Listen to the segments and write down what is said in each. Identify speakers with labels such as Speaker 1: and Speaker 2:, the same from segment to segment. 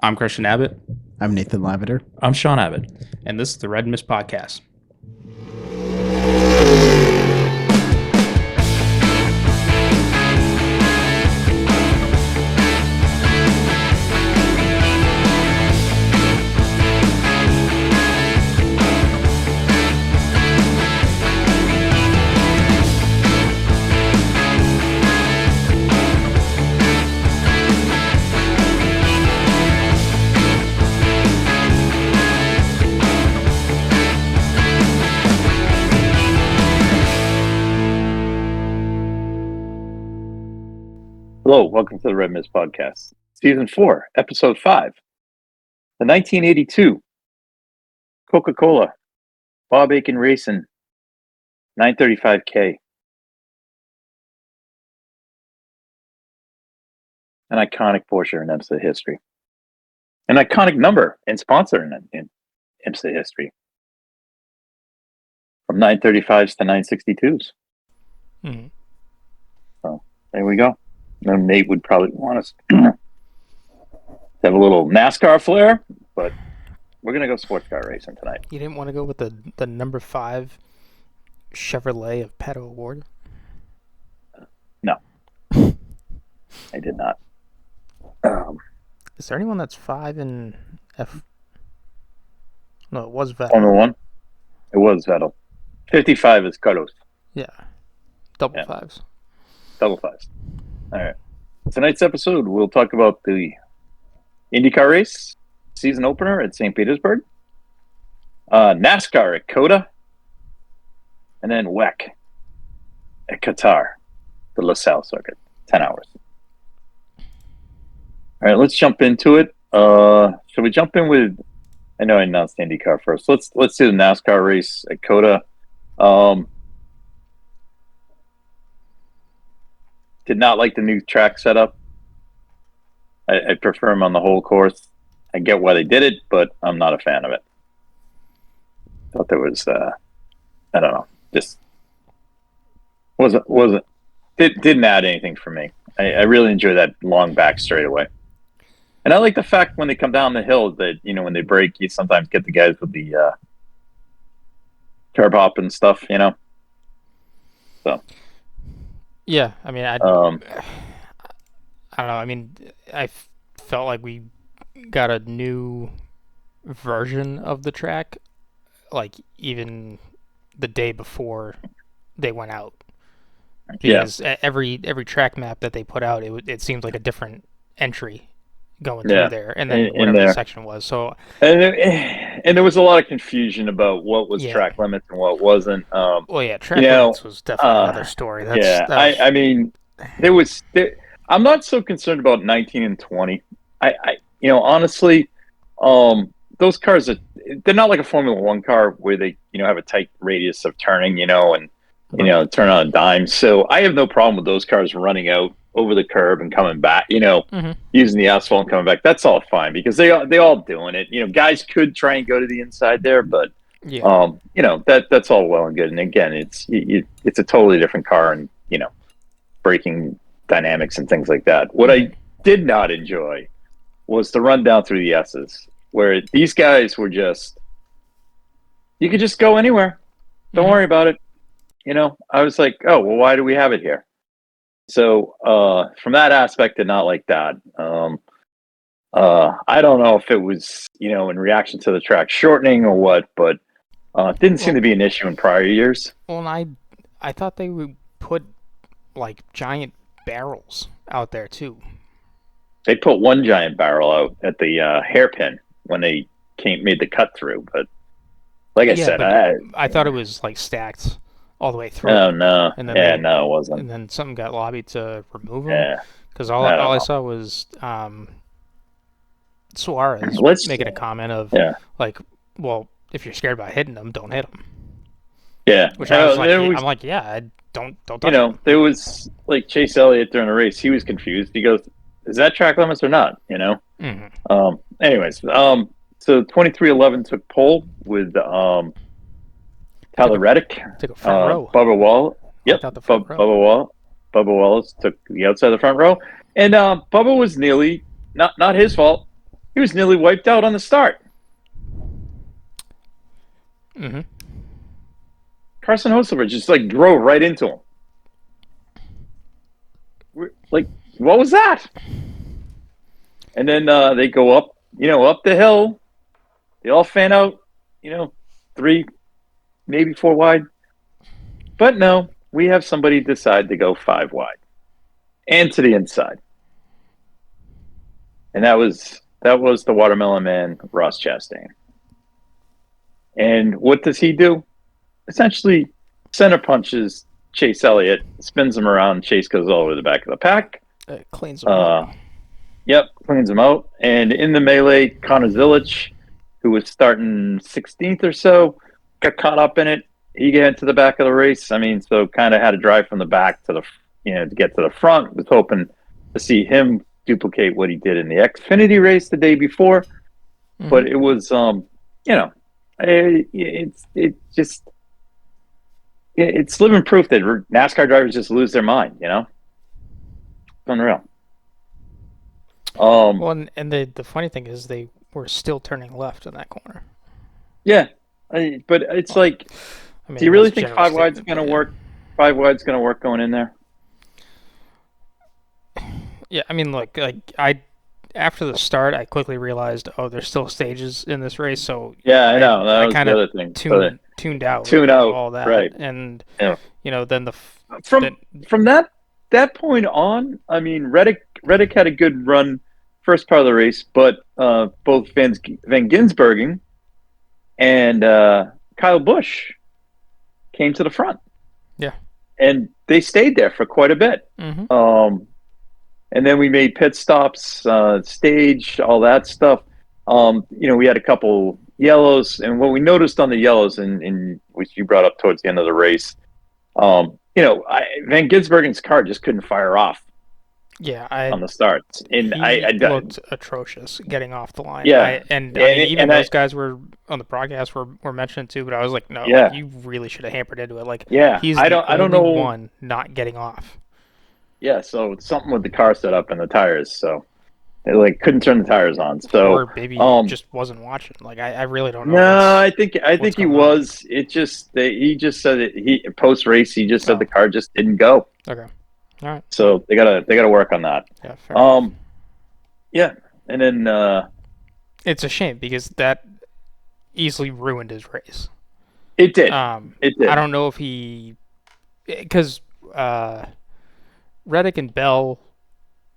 Speaker 1: I'm Christian Abbott.
Speaker 2: I'm Nathan Lavender.
Speaker 1: I'm Sean Abbott, and this is the Red Mist Podcast.
Speaker 3: Hello, welcome to the Red Mist Podcast, Season 4, Episode 5. The 1982 Coca-Cola Bob Aiken Racing 935K. An iconic Porsche in IMSA history. An iconic number and sponsor in IMSA history. From 935s to 962s.
Speaker 1: Mm-hmm.
Speaker 3: So, there we go. No, Nate would probably want us to have a little NASCAR flair, but we're going to go sports car racing tonight.
Speaker 1: You didn't want to go with the number 5 Chevrolet of Palou Award?
Speaker 3: No. I did not.
Speaker 1: Is there anyone that's 5 in F? No, it was Vettel.
Speaker 3: Formula 1? It was Vettel. 55 is Carlos.
Speaker 1: Yeah. Double fives.
Speaker 3: Double fives. All right. Tonight's episode, we'll talk about the IndyCar race, season opener at St. Petersburg, NASCAR at COTA, and then WEC at Qatar, the LaSalle circuit, 10 hours. All right, let's jump into it. Shall we jump in with, I know I announced IndyCar first. Let's do the NASCAR race at COTA. Did not like the new track setup. I prefer them on the whole course. I get why they did it, but I'm not a fan of it. Thought there was, I don't know, just didn't add anything for me. I really enjoy that long back straightaway. And I like the fact when they come down the hill that, you know, when they break, you sometimes get the guys with the curb hop and stuff, you know? So.
Speaker 1: Yeah, I mean, I don't know. I mean, I felt like we got a new version of the track, like even the day before they went out. Because every track map that they put out, it seemed like a different entry going through there, and then whatever the section was. So,
Speaker 3: and there was a lot of confusion about what was track limits and what wasn't.
Speaker 1: Track limits was definitely another story.
Speaker 3: I mean, I'm not so concerned about 19 and 20. Honestly, those cars they're not like a Formula One car where they, have a tight radius of turning, and turn on a dime. So I have no problem with those cars running out over the curb and coming back, using the asphalt and coming back. That's all fine because they all doing it. Guys could try and go to the inside there, but that's all well and good. And again, it's a totally different car and braking dynamics and things like that. What I did not enjoy was the run down through the S's, where these guys were you could just go anywhere. Don't worry about it. I was like, oh, well, why do we have it here? So from that aspect, did not like that. I don't know if it was, in reaction to the track shortening or what, but it didn't seem to be an issue in prior years.
Speaker 1: Well, and I thought they would put like giant barrels out there too.
Speaker 3: They put one giant barrel out at the hairpin when they made the cut through, but like I said,
Speaker 1: I thought it was like stacked all the way through.
Speaker 3: Oh no!
Speaker 1: And then
Speaker 3: no, it wasn't.
Speaker 1: And then something got lobbied to remove them. Because all I saw was Suarez making a comment of like, well, if you're scared about hitting them, don't hit them.
Speaker 3: Yeah,
Speaker 1: which I was like, I'm like, I don't touch them.
Speaker 3: There was like Chase Elliott during the race. He was confused. He goes, "Is that track limits or not?"
Speaker 1: Mm-hmm.
Speaker 3: Anyways, so 2311 took pole with Tyler Reddick.
Speaker 1: Took a front row.
Speaker 3: Bubba Wallace. Yep. Bubba Wallace took the outside of the front row, and Bubba was nearly not his fault. He was nearly wiped out on the start.
Speaker 1: Mm-hmm.
Speaker 3: Carson Hocevar just like drove right into him. Like, what was that? And then they go up, up the hill. They all fan out, 3, maybe 4 wide. But no, we have somebody decide to go 5 wide and to the inside. And that was the Watermelon Man, Ross Chastain. And what does he do? Essentially, center punches Chase Elliott, spins him around. Chase goes all over the back of the pack.
Speaker 1: Cleans him out.
Speaker 3: Yep, cleans him out. And in the melee, Connor Zilich, who was starting 16th or so, got caught up in it. He got into the back of the race. I mean, so kind of had to drive from the back to to get to the front. Was hoping to see him duplicate what he did in the Xfinity race the day before. Mm-hmm. But it was, it's living proof that NASCAR drivers just lose their mind, Unreal.
Speaker 1: Well, and the funny thing is they were still turning left in that corner.
Speaker 3: Yeah, but it's like, do you really think 5 wide's going to work? 5 wide's going to work going in there?
Speaker 1: Yeah, I mean, after the start, I quickly realized, there's still stages in this race, so
Speaker 3: yeah, I know that was
Speaker 1: the
Speaker 3: other thing.
Speaker 1: Tuned out all that,
Speaker 3: right?
Speaker 1: And then
Speaker 3: from that point on, I mean, Reddick had a good run first part of the race, but both Van Gisbergen and Kyle Busch came to the front.
Speaker 1: Yeah,
Speaker 3: and they stayed there for quite a bit.
Speaker 1: Mm-hmm.
Speaker 3: And then we made pit stops, stage, all that stuff. We had a couple yellows, and what we noticed on the yellows, and which you brought up towards the end of the race, Van Gisbergen's car just couldn't fire off.
Speaker 1: Yeah,
Speaker 3: on the starts, and
Speaker 1: I looked atrocious getting off the line.
Speaker 3: Yeah,
Speaker 1: even those guys were on the broadcast were mentioned too, but I was like, no, you really should have hampered into it. Like, he's I don't know one not getting off.
Speaker 3: Yeah, so it's something with the car setup and the tires, so they couldn't turn the tires on. So
Speaker 1: or maybe he just wasn't watching. Like, I really don't know.
Speaker 3: No, I think he was. It just he just said it. He post race he just said the car just didn't go.
Speaker 1: Okay. All right.
Speaker 3: So they gotta work on that.
Speaker 1: Yeah. Fair enough.
Speaker 3: Yeah, and then
Speaker 1: it's a shame because that easily ruined his race.
Speaker 3: It did. It did.
Speaker 1: I don't know if because Reddick and Bell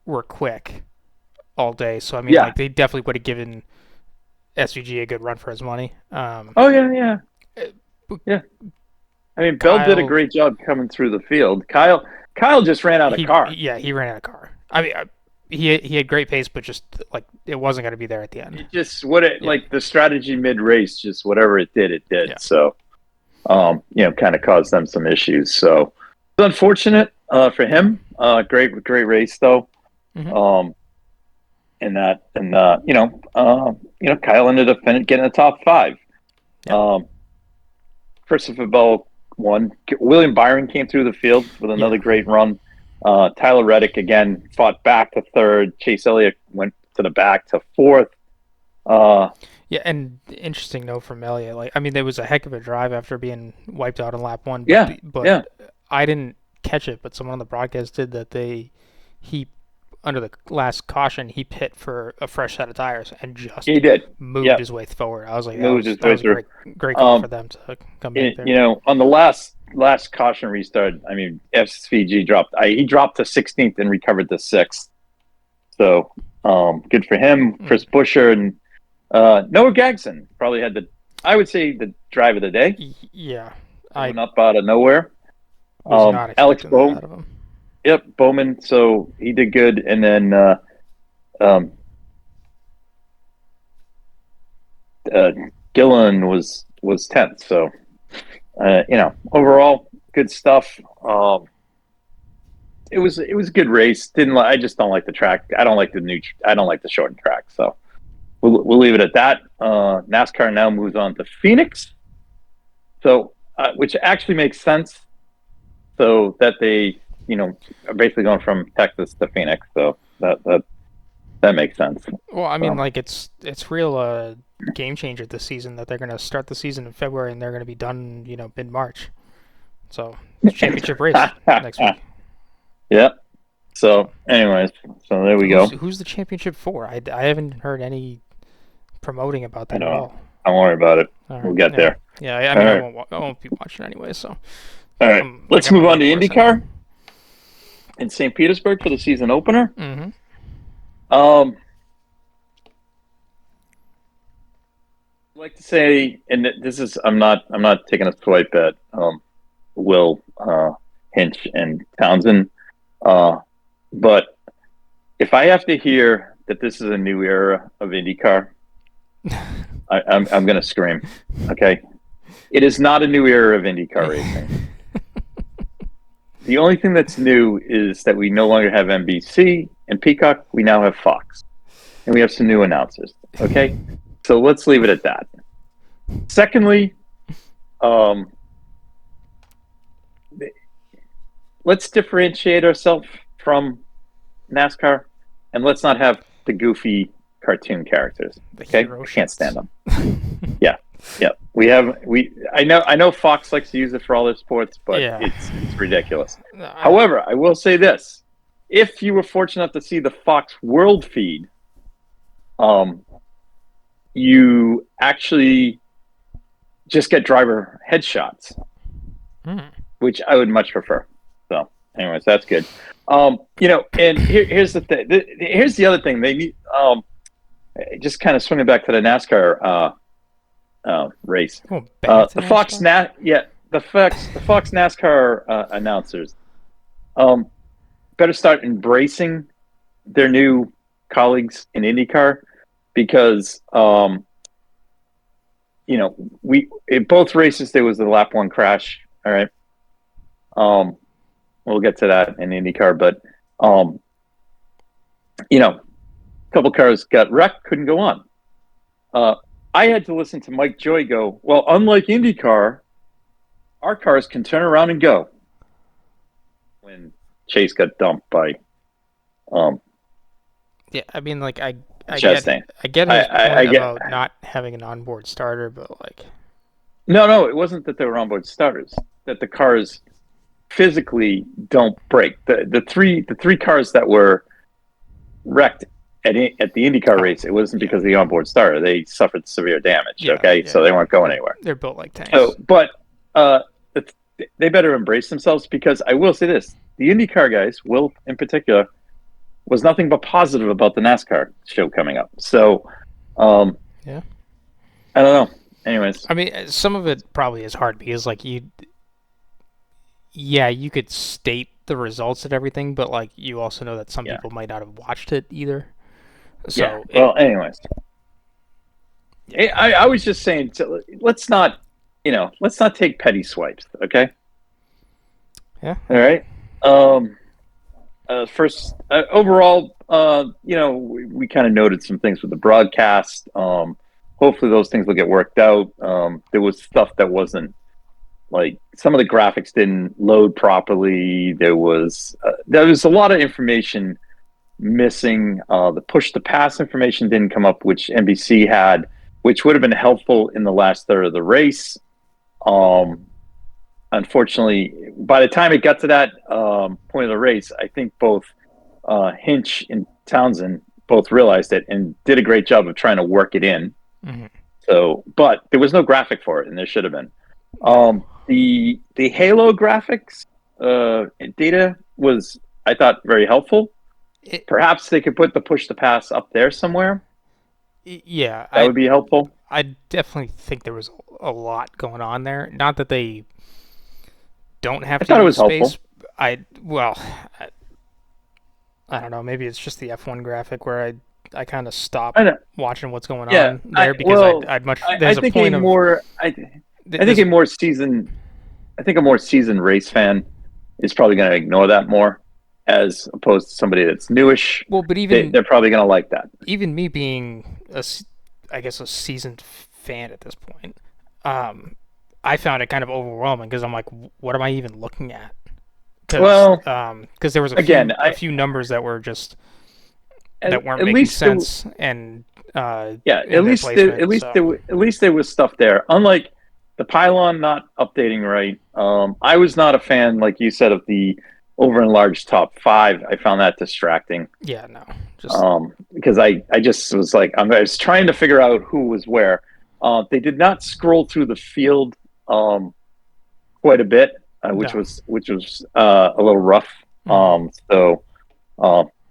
Speaker 1: were quick all day, so I mean, they definitely would have given SVG a good run for his money.
Speaker 3: Yeah. I mean, Bell did a great job coming through the field. Kyle just ran out of car.
Speaker 1: Yeah, he ran out of car. I mean, he had great pace, but just it wasn't going to be there at the end.
Speaker 3: It just the strategy mid race, just whatever it did. Yeah. So, kind of caused them some issues. So it's unfortunate for him. Great race though.
Speaker 1: Mm-hmm.
Speaker 3: Kyle ended up getting the top 5.
Speaker 1: Yeah.
Speaker 3: Christopher Bell won. William Byron came through the field with another great run. Tyler Reddick again fought back to 3rd. Chase Elliott went to the back to 4th.
Speaker 1: Yeah, and interesting note from Elliott. There was a heck of a drive after being wiped out on lap 1. But I didn't catch it, but someone on the broadcast did that. He under the last caution, he pit for a fresh set of tires and just moved his way forward. I was like, that was a great call for them to come back there.
Speaker 3: On the last caution restart, I mean, SVG dropped. He dropped to 16th and recovered to 6th. So good for him. Chris Buescher and Noah Gragson probably had I would say the drive of the day.
Speaker 1: Yeah,
Speaker 3: up out of nowhere. Alex Bowman. Yep, Bowman. So he did good, and then Gillen was 10th. So overall good stuff. It was a good race. I just don't like the track. I don't like the shortened track. So we'll leave it at that. NASCAR now moves on to Phoenix. So which actually makes sense. So that they are basically going from Texas to Phoenix. So that That makes sense.
Speaker 1: Well, I mean,
Speaker 3: So,
Speaker 1: like it's real game changer this season that they're gonna start the season in February and they're gonna be done, mid March. So championship race next week.
Speaker 3: yeah.
Speaker 1: So
Speaker 3: So, anyways, so there we go.
Speaker 1: who's the championship for? I haven't heard any promoting about
Speaker 3: I
Speaker 1: that at
Speaker 3: don't know.
Speaker 1: all.
Speaker 3: Don't worry about it.
Speaker 1: All
Speaker 3: We'll
Speaker 1: right.
Speaker 3: get
Speaker 1: Yeah.
Speaker 3: there.
Speaker 1: Yeah. I
Speaker 3: All
Speaker 1: mean,
Speaker 3: right.
Speaker 1: I won't be watching anyway. So
Speaker 3: All right.
Speaker 1: I
Speaker 3: Let's
Speaker 1: got my
Speaker 3: move on to
Speaker 1: work course in.
Speaker 3: IndyCar in St. Petersburg for the season opener.
Speaker 1: Mm-hmm.
Speaker 3: Um, I'd like to say, and this is, I'm not taking a swipe at Will Hinch and Townsend, but if I have to hear that this is a new era of IndyCar, I'm going to scream. Okay, it is not a new era of IndyCar racing. The only thing that's new is that we no longer have NBC and Peacock. We now have Fox, and we have some new announcers. Okay, so let's leave it at that. Secondly, um, let's differentiate ourselves from NASCAR, and let's not have the goofy cartoon characters. Okay, I can't stand them. Yeah, yeah. I know Fox likes to use it for all their sports, but
Speaker 1: Yeah.
Speaker 3: it's ridiculous. However, I will say this: if you were fortunate enough to see the Fox World feed, you actually just get driver headshots, which I would much prefer. So, anyways, that's good. And here's the thing. Here's the other thing. They need just kind of swinging back to the NASCAR race. The Fox NASCAR announcers better start embracing their new colleagues in IndyCar because we in both races there was the lap one crash. All right. We'll get to that in IndyCar, but a couple cars got wrecked, couldn't go on. I had to listen to Mike Joy go, well, unlike IndyCar, our cars can turn around and go. When Chase got dumped by
Speaker 1: yeah, I mean, like I
Speaker 3: Chastain.
Speaker 1: get his point about not having an onboard starter, but like
Speaker 3: no, it wasn't that they were onboard starters, that the cars physically don't break. The three cars that were wrecked at the IndyCar race, it wasn't because of the onboard starter. They suffered severe damage. So they weren't going anywhere.
Speaker 1: They're built like tanks.
Speaker 3: So, but they better embrace themselves because I will say this: the IndyCar guys, Will in particular, was nothing but positive about the NASCAR show coming up. So, I don't know. Anyways,
Speaker 1: I mean, some of it probably is hard because like you could state the results and everything, but like you also know that some people might not have watched it either. So
Speaker 3: anyways, I was just saying, let's not take petty swipes, okay?
Speaker 1: Yeah.
Speaker 3: All right. First, overall, we kind of noted some things with the broadcast. Hopefully, those things will get worked out. There was stuff that wasn't. Like some of the graphics didn't load properly. There was a lot of information missing. The push to pass information didn't come up, which NBC had, which would have been helpful in the last third of the race. Unfortunately, by the time it got to that point of the race, I think both Hinch and Townsend both realized it and did a great job of trying to work it in.
Speaker 1: Mm-hmm.
Speaker 3: So, but there was no graphic for it, and there should have been. The Halo graphics data was, I thought, very helpful. Perhaps they could put the push to pass up there somewhere.
Speaker 1: Yeah,
Speaker 3: that would be helpful.
Speaker 1: I definitely think there was a lot going on there. Not that they don't have to use space. Helpful. I don't know. Maybe it's just the F1 graphic where I kind of stopped watching what's going on there because I'd much. There's a point of
Speaker 3: more. I think a more seasoned race fan is probably going to ignore that more, as opposed to somebody that's newish.
Speaker 1: Well, but even
Speaker 3: they're probably going to like that.
Speaker 1: Even me being a seasoned fan at this point, I found it kind of overwhelming because I'm like, what am I even looking at? Because there was a few numbers that were just that weren't
Speaker 3: at
Speaker 1: making
Speaker 3: least there,
Speaker 1: sense and
Speaker 3: yeah,
Speaker 1: in their placement.
Speaker 3: at least there was stuff there. Unlike the pylon not updating right. I was not a fan, like you said, of the over enlarged top five. I found that distracting.
Speaker 1: Yeah, no, just
Speaker 3: Because I just was like I was trying to figure out who was where. They did not scroll through the field quite a bit,
Speaker 1: no.
Speaker 3: which was a little rough. So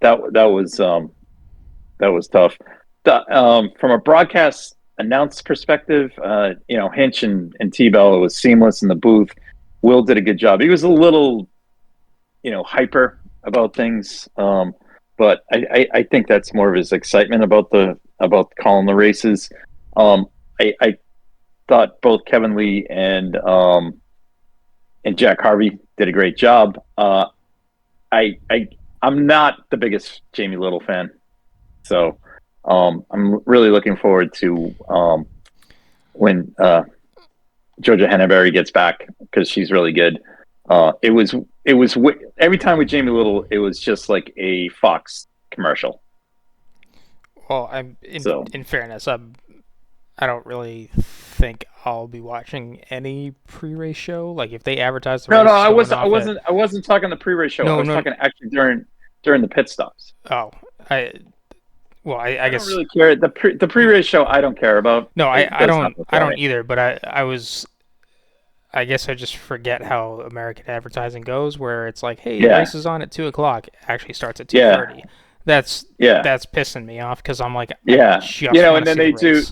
Speaker 3: that was tough. From a broadcast announce perspective, Hinch and T-Bell, it was seamless in the booth. Will did a good job. He was a little, hyper about things, but I think that's more of his excitement about calling the races. I thought both Kevin Lee and Jack Harvey did a great job. I'm not the biggest Jamie Little fan, so I'm really looking forward to when Georgia Henneberry gets back because she's really good. It was every time with Jamie Little, it was just like a Fox commercial.
Speaker 1: Well, in fairness, I don't really think I'll be watching any pre-race show. Like if they advertise the race,
Speaker 3: I wasn't talking the pre-race show. I was talking actually during the pit stops.
Speaker 1: Oh, I guess
Speaker 3: don't really care. The pre-race show I don't care about.
Speaker 1: No, I don't either. But I guess I just forget how American advertising goes, where it's like, hey, the race is on at 2:00. Actually starts at 2:30. That's pissing me off because I'm like,
Speaker 3: and then they do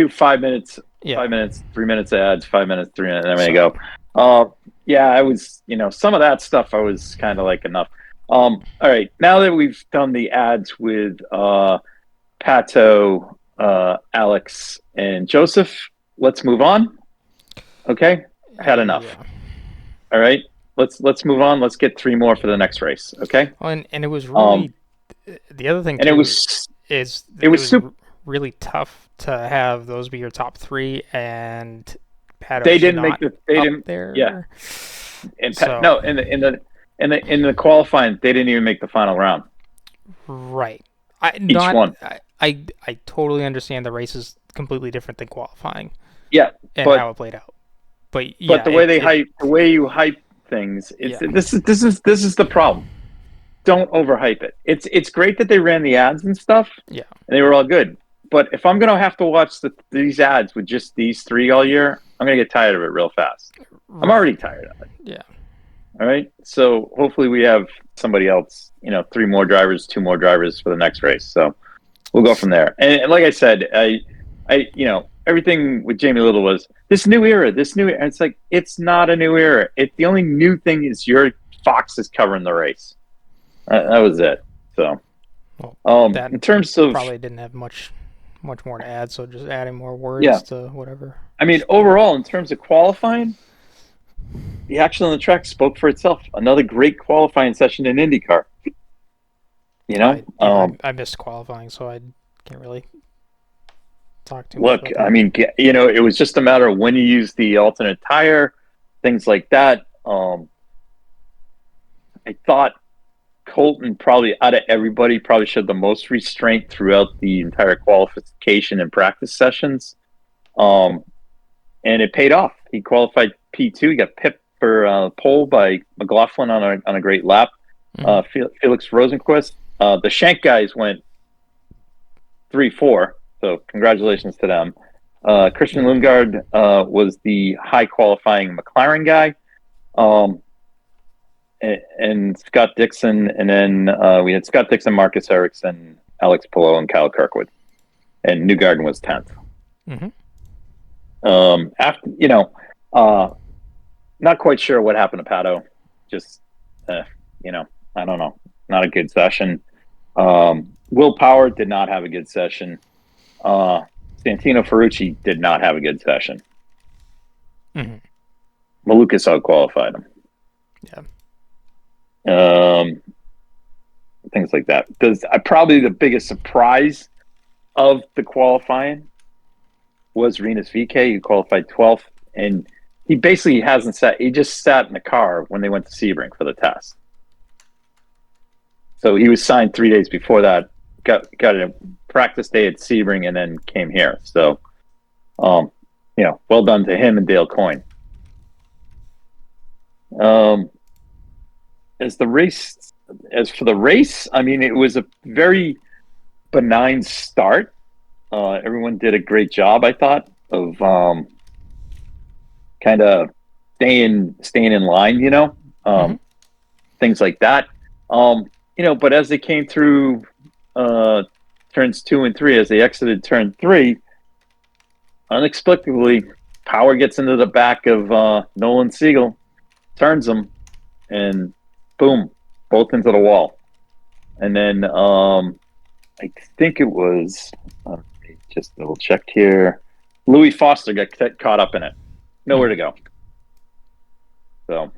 Speaker 3: 5 minutes, 5 minutes, 3 minutes ads, 5 minutes, 3 minutes, and there you go. I was, some of that stuff I was kind of like enough. All right, now that we've done the ads with Pato, Alex, and Joseph, let's move on. Okay, had enough. Yeah. All right, let's move on. Let's get 3 more for the next race. Okay.
Speaker 1: Well, and it was really the other thing. And too, it was really tough to have those be your top 3 and Pato.
Speaker 3: They didn't make they didn't
Speaker 1: there.
Speaker 3: Yeah. And no, in the qualifying, they didn't even make the final round.
Speaker 1: Right. I totally understand the race is completely different than qualifying.
Speaker 3: Yeah,
Speaker 1: and how it played out. But
Speaker 3: the way you hype things, this is the problem. Don't overhype it. It's great that they ran the ads and stuff.
Speaker 1: Yeah,
Speaker 3: and they were all good. But if I'm gonna have to watch these ads with just these 3 all year, I'm gonna get tired of it real fast. Right. I'm already tired of it.
Speaker 1: Yeah.
Speaker 3: All right. So hopefully we have somebody else. 3 more drivers, 2 more drivers for the next race. So we'll go from there. And like I said, I everything with Jamie Little was this new era. And it's like it's not a new era. The only new thing is your Fox is covering the race. That was it. So, in terms of
Speaker 1: probably didn't have much more to add. So just adding more words to whatever.
Speaker 3: I mean, overall, in terms of qualifying, the action on the track spoke for itself. Another great qualifying session in IndyCar.
Speaker 1: I missed qualifying, so I can't really talk too much.
Speaker 3: Look, I mean, it was just a matter of when you use the alternate tire, things like that. I thought Colton probably out of everybody probably showed the most restraint throughout the entire qualification and practice sessions. And it paid off. He qualified P2. He got pipped for pole by McLaughlin on a great lap. Mm-hmm. Felix Rosenquist. The Shank guys went 3-4, so congratulations to them. Christian Lundgaard was the high qualifying McLaren guy. And Scott Dixon, and then we had Scott Dixon, Marcus Ericsson, Alex Palou, and Kyle Kirkwood. And Newgarden was 10th.
Speaker 1: Mm-hmm.
Speaker 3: After, not quite sure what happened to Pato. Just, I don't know. Not a good session. Will Power did not have a good session. Santino Ferrucci did not have a good session.
Speaker 1: Mm-hmm.
Speaker 3: Malukas out-qualified him.
Speaker 1: Yeah.
Speaker 3: Things like that. Probably the biggest surprise of the qualifying was Rinus VeeKay, who qualified 12th, and he basically hasn't sat. He just sat in the car when they went to Sebring for the test. So he was signed 3 days before that got a practice day at Sebring and then came here. So, well done to him and Dale Coyne. As for the race, I mean, it was a very benign start. Everyone did a great job, I thought, of kind of staying in line, things like that. But as they came through turns 2 and 3, as they exited turn 3, unexplicably, power gets into the back of Nolan Siegel, turns him, and boom, both into the wall. And then I think it was, let me just double check here, Louis Foster got caught up in it. Nowhere to go. So,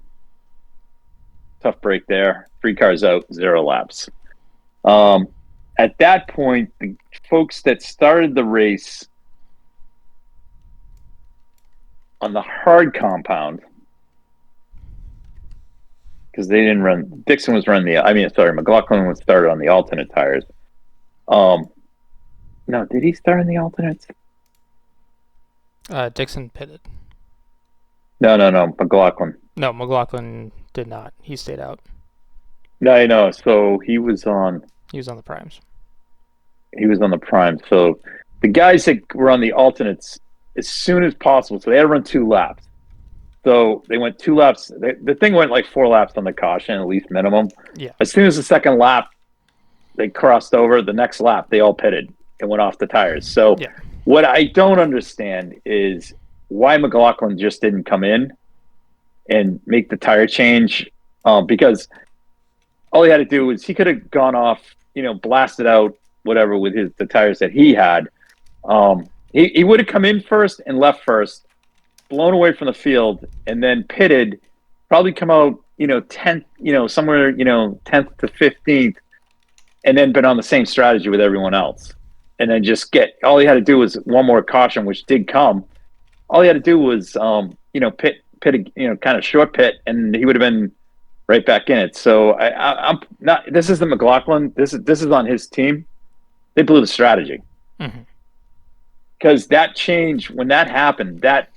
Speaker 3: tough break there. 3 cars out, 0 laps. At that point, the folks that started the race on the hard compound, because they didn't run, Dixon was running McLaughlin was started on the alternate tires. No, did he start on the alternates?
Speaker 1: Dixon pitted.
Speaker 3: No, McLaughlin.
Speaker 1: No, McLaughlin did not. He stayed out.
Speaker 3: No, I know. So he was on
Speaker 1: the primes.
Speaker 3: He was on the prime. So the guys that were on the alternates as soon as possible. So they had to run 2 laps. So they went 2 laps. The thing went like 4 laps on the caution, at least minimum.
Speaker 1: Yeah.
Speaker 3: As soon as the second lap, they crossed over. The next lap, they all pitted and went off the tires. So what I don't understand is why McLaughlin just didn't come in and make the tire change, because all he had to do was he could have gone off, blasted out whatever with the tires that he had. He would have come in first and left first, blown away from the field, and then pitted, probably come out, 10th, somewhere, 10th to 15th, and then been on the same strategy with everyone else. And then just all he had to do was one more caution, which did come. All he had to do was, pit, kind of short pit, and he would have been right back in it. So I'm not. This isn't McLaughlin. This is on his team. They blew the strategy because that change, when that happened, that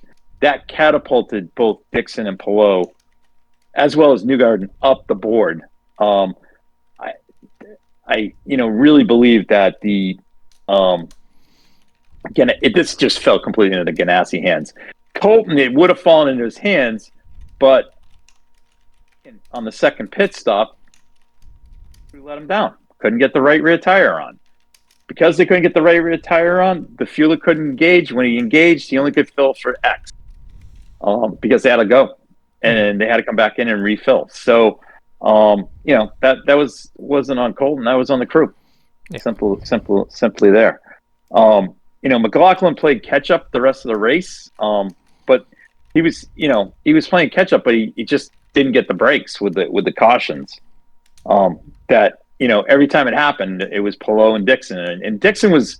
Speaker 3: catapulted both Dixon and Palou, as well as Newgarden, up the board. I really believe that this just fell completely into the Ganassi hands. Colton, it would have fallen into his hands, but on the second pit stop, we let him down. Couldn't get the right rear tire on. Because they couldn't get the right rear tire on, the fueler couldn't engage. When he engaged, he only could fill for X, because they had to go, and they had to come back in and refill. So, that wasn't on Colton. That was on the crew. Yeah. Simply there. McLaughlin played catch up the rest of the race, but he was playing catch up, but he just didn't get the breaks with the cautions. Every time it happened, it was Palou and Dixon, and Dixon was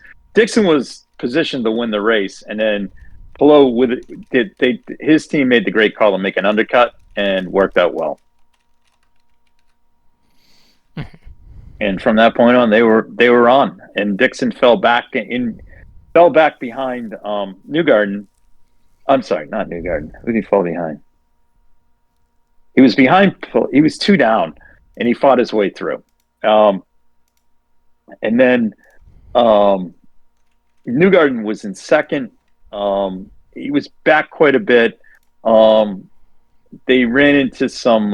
Speaker 3: positioned to win the race, and then Palou his team made the great call to make an undercut and worked out well. And from that point on, they were on, and Dixon fell back behind Newgarden. I'm sorry, not Newgarden. Who did he fall behind? He was behind. He was 2 down, and he fought his way through. And then Newgarden was in second. He was back quite a bit. They ran into some.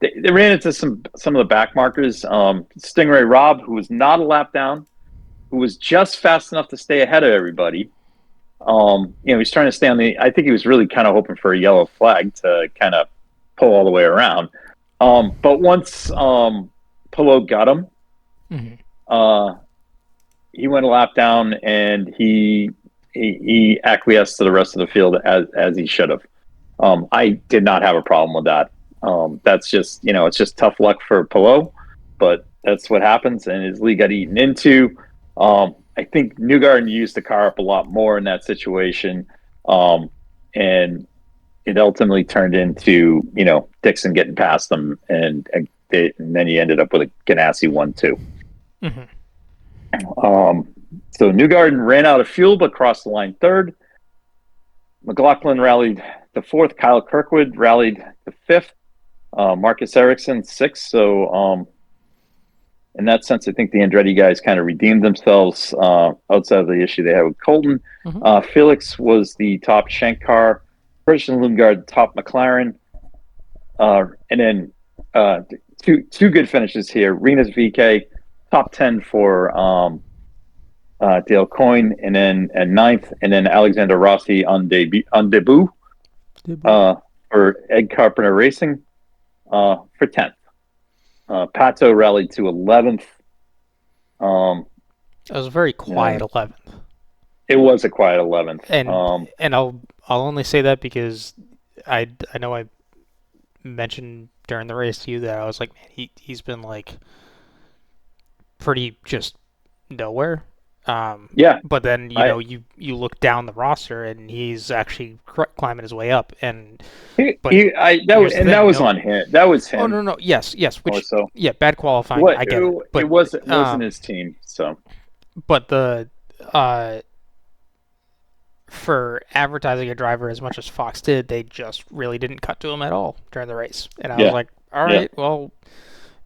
Speaker 3: They ran into some of the back markers. Stingray Robb, who was not a lap down, who was just fast enough to stay ahead of everybody. He's trying to stay on I think he was really kind of hoping for a yellow flag to kind of pull all the way around. But once Palou got him, he went a lap down, and he acquiesced to the rest of the field as he should have. I did not have a problem with that. That's just, it's just tough luck for Palou, but that's what happens, and his lead got eaten into. I think Newgarden used the car up a lot more in that situation, and it ultimately turned into, Dixon getting past them, and then he ended up with a Ganassi 1-2. So Newgarden ran out of fuel but crossed the line third. McLaughlin rallied to fourth. Kyle Kirkwood rallied to fifth. Marcus Ericsson sixth. So in that sense, I think the Andretti guys kind of redeemed themselves outside of the issue they had with Colton. Mm-hmm. Felix was the top Schenk car. Christian Lundgaard, top McLaren. And then two good finishes here. Rinus VK, top 10 for Dale Coyne, and then at ninth, and then Alexander Rossi on debut for Ed Carpenter Racing for 10th. Pato rallied to 11th.
Speaker 1: It was a very quiet 11th.
Speaker 3: It was a quiet 11th.
Speaker 1: And I'll only say that because I know I mentioned during the race to you that I was like, man, he's been like pretty just nowhere.
Speaker 3: Yeah.
Speaker 1: But then you look down the roster and he's actually climbing his way up. And
Speaker 3: that was on him. That was him.
Speaker 1: Oh no, yes. Which bad qualifying. I get it. But
Speaker 3: it wasn't his team. So,
Speaker 1: but the for advertising a driver as much as Fox did, they just really didn't cut to him at all during the race. And I was like, all right, well,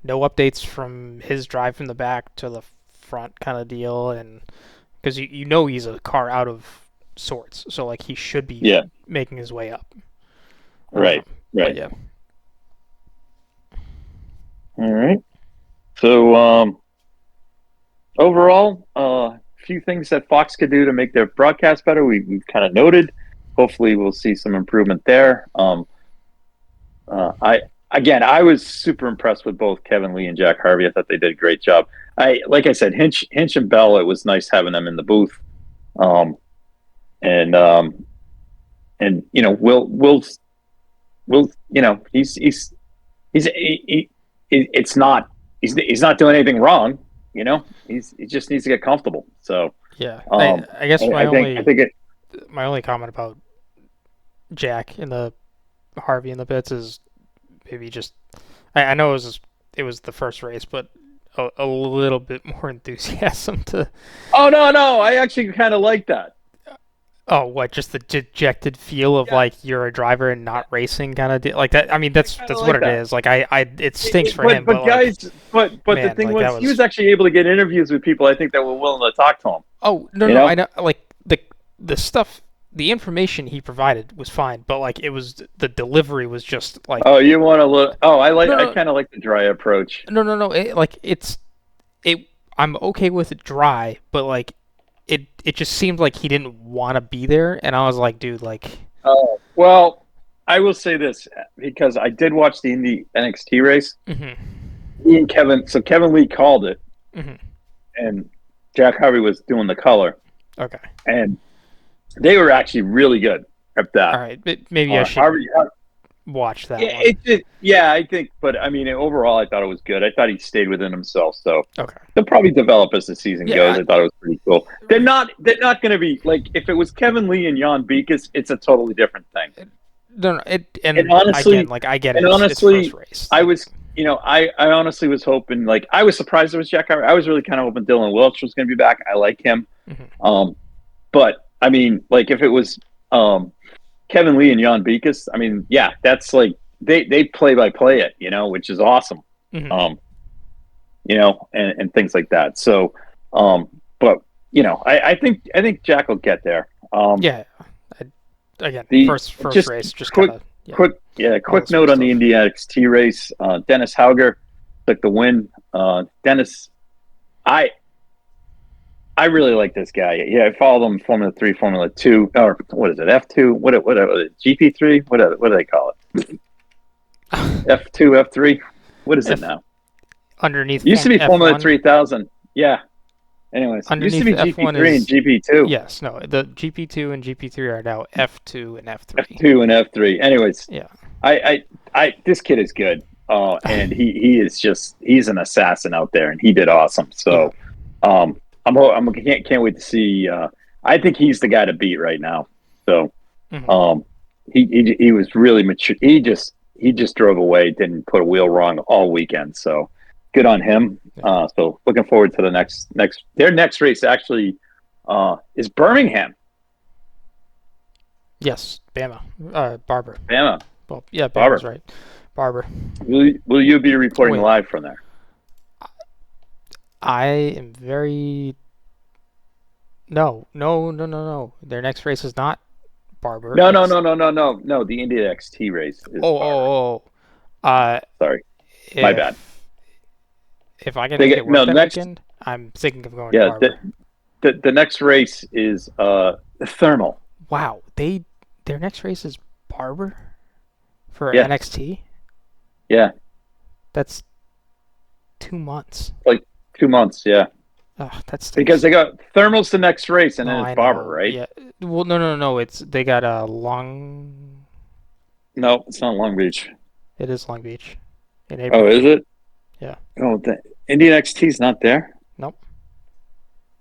Speaker 1: no updates from his drive from the back to the front kind of deal, and because you know he's a car out of sorts, so like he should be making his way up.
Speaker 3: Right.
Speaker 1: Yeah.
Speaker 3: All right. So overall, few things that Fox could do to make their broadcast better. We've kind of noted. Hopefully, we'll see some improvement there. I was super impressed with both Kevin Lee and Jack Harvey. I thought they did a great job. Like I said, Hinch and Bell. It was nice having them in the booth. And we'll he's not doing anything wrong. He just needs to get comfortable. So
Speaker 1: yeah, I guess my only comment about Jack and the Harvey in the pits is maybe just I know it was the first race, but a little bit more enthusiasm to.
Speaker 3: Oh no! I actually kind of like that.
Speaker 1: Oh, what? Just the dejected feel of like you're a driver and not racing kind of like that. I mean, that's what it is. Like it stinks for him.
Speaker 3: But guys, but man, the thing was, he was actually able to get interviews with people I think that were willing to talk to him.
Speaker 1: Oh no, I know. Like the stuff, the information he provided was fine, but like it was the delivery was just like.
Speaker 3: Oh, you want to look? Oh, I kind of like the dry approach.
Speaker 1: No. I'm okay with it dry, but like. It just seemed like he didn't want to be there, and I was like, dude, like.
Speaker 3: Oh well, I will say this because I did watch the Indy NXT race. Mm-hmm. Me and Kevin Lee called it, mm-hmm. and Jack Harvey was doing the color.
Speaker 1: Okay.
Speaker 3: And they were actually really good at that.
Speaker 1: All right, but maybe I should watch that.
Speaker 3: I think, but I mean, overall, I thought it was good. I thought he stayed within himself, so
Speaker 1: okay.
Speaker 3: They'll probably develop as the season goes. I thought it was pretty cool. They're not going to be like if it was Kevin Lee and Jan Beekes, it's a totally different thing.
Speaker 1: No, and honestly, I get it.
Speaker 3: And honestly,
Speaker 1: it's first race.
Speaker 3: I was, I honestly was hoping, like, I was surprised it was Jack Harvey. I was really kind of hoping Dylan Welch was going to be back. I like him, mm-hmm. But I mean, like, if it was Kevin Lee and Jan Beekes, I mean, yeah, that's like they play by play it, which is awesome. Mm-hmm. And things like that. So, but I think Jack will get there.
Speaker 1: First race, just
Speaker 3: quick note on the Indy NXT race. Dennis Hauger took the win. Dennis, I really like this guy. Yeah, I followed him Formula 3, Formula 2, or what is it, F2? What GP3? What do they call it? F2, F3? What is it now?
Speaker 1: Underneath
Speaker 3: used to be Formula 3000. Yeah. Anyways,
Speaker 1: underneath
Speaker 3: used to be GP3 and GP2.
Speaker 1: Yes, no, the GP2 and GP3 are now F2 and F3.
Speaker 3: F2 and F3. Anyways,
Speaker 1: yeah.
Speaker 3: I this kid is good. And he's an assassin out there, and he did awesome. So, can't wait to see. I think he's the guy to beat right now. So, mm-hmm. He was really mature. He just drove away, didn't put a wheel wrong all weekend. So, good on him. So looking forward to the next. Their next race actually is Birmingham.
Speaker 1: Yes, Bama. Barber.
Speaker 3: Bama.
Speaker 1: Well, yeah, Bama's right. Barber.
Speaker 3: Will you be reporting live from there?
Speaker 1: I am very. No. Their next race is not Barber.
Speaker 3: No. The Indy XT race is
Speaker 1: Barber.
Speaker 3: Sorry, my bad.
Speaker 1: If I can make it work that weekend, I'm thinking of going to Barber.
Speaker 3: The next race is Thermal.
Speaker 1: Wow, their next race is Barber for NXT.
Speaker 3: Yeah,
Speaker 1: that's 2 months.
Speaker 3: Like 2 months, yeah.
Speaker 1: Oh, that's
Speaker 3: because they got Thermal's the next race, and then it's Barber, right?
Speaker 1: Yeah. Well, no. They got a Long.
Speaker 3: No, it's not Long Beach.
Speaker 1: It is Long Beach. In April.
Speaker 3: Oh, is it?
Speaker 1: Yeah.
Speaker 3: Oh, the Indian XT's not there.
Speaker 1: Nope.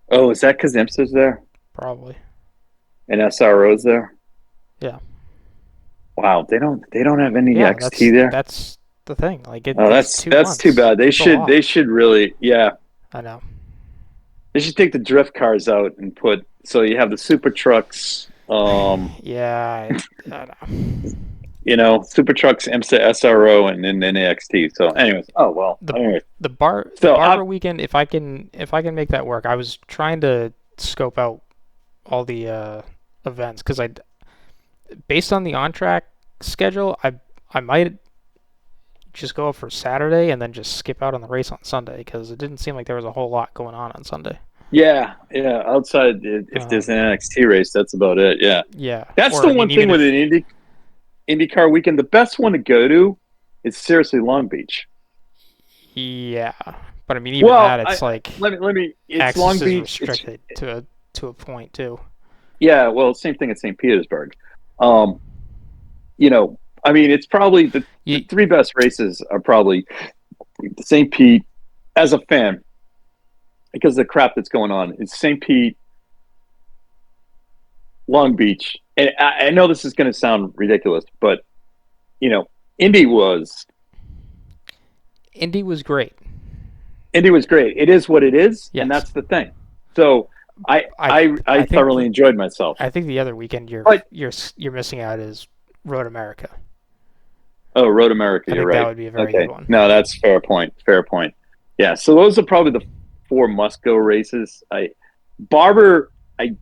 Speaker 3: Oh, is that because IMSA's there?
Speaker 1: Probably.
Speaker 3: And SRO's there.
Speaker 1: Yeah.
Speaker 3: Wow, they don't have any XT there.
Speaker 1: That's the thing. Like
Speaker 3: that's too bad. They should really, yeah.
Speaker 1: I know.
Speaker 3: They should take the drift cars out and put so you have the super trucks.
Speaker 1: Yeah, I
Speaker 3: know. Super trucks, IMSA, SRO, and then NXT. So, anyways,
Speaker 1: the Barber weekend. If I can make that work, I was trying to scope out all the events because based on the on track schedule, I might just go up for Saturday and then just skip out on the race on Sunday because it didn't seem like there was a whole lot going on Sunday.
Speaker 3: Yeah. Outside, if there's an NXT race, that's about it. Yeah.
Speaker 1: Yeah.
Speaker 3: That's the one thing with an IndyCar weekend. The best one to go to is seriously Long Beach.
Speaker 1: Yeah, but I mean, even it's
Speaker 3: let me. It's Long Beach
Speaker 1: restricted to a point too.
Speaker 3: Yeah. Well, same thing at St. Petersburg. I mean, it's probably the 3 best races are probably St. Pete as a fan because of the crap that's going on. It's St. Pete, Long Beach, and I know this is going to sound ridiculous, but Indy was great. Indy was great. It is what it is, and that's the thing. So I thoroughly enjoyed myself.
Speaker 1: I think the other weekend you're missing out is Road America.
Speaker 3: Oh, Road America, you're right.
Speaker 1: That would be a very good one.
Speaker 3: No, that's fair point. Yeah, so those are probably the 4 must-go races. Barber, I